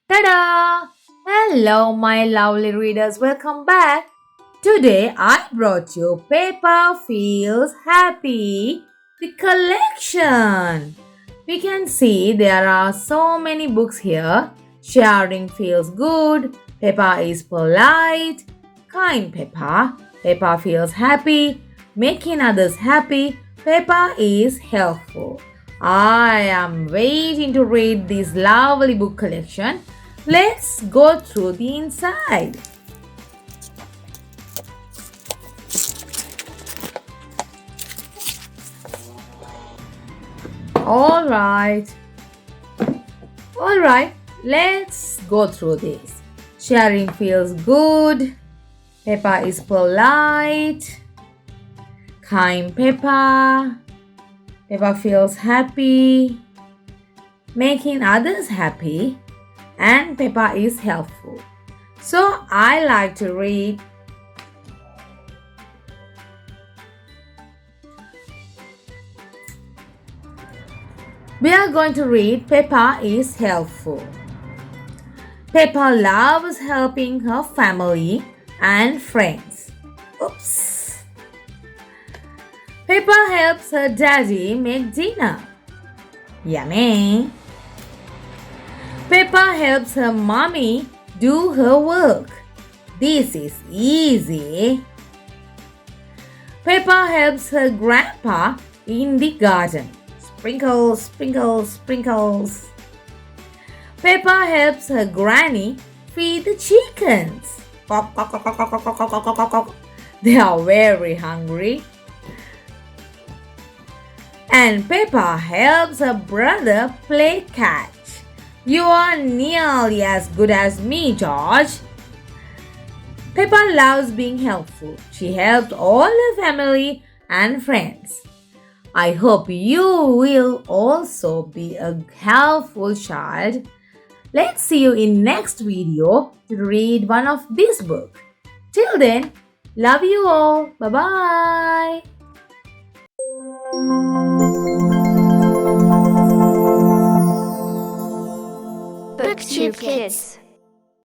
Ta-da! Hello, my lovely readers. Welcome back. Today I brought you Peppa Feels Happy, the collection. We can see there are so many books here. Sharing feels good. Peppa is polite. Kind Peppa. Peppa feels happy. Making others happy. Peppa is helpful. I am waiting to read this lovely book collection. Let's go through the inside. Alright. Alright, let's go through this. Sharing feels good. Peppa is polite. Kind Peppa. Peppa feels happy. Making others happy. And Peppa is helpful. So I like to read. We are going to read Peppa is helpful. Peppa loves helping her family and friends. Oops. Peppa helps her daddy make dinner. Yummy. Peppa helps her mommy do her work. This is easy. Peppa helps her grandpa in the garden. Sprinkles, sprinkles, sprinkles. Peppa helps her granny feed the chickens. They are very hungry. And Peppa helps her brother play catch. You are nearly as good as me, George. Peppa loves being helpful. She helps all her family and friends. I hope you will also be a helpful child. Let's see you in next video to read one of this book. Till then, love you all. Bye-bye. BookTube Kids.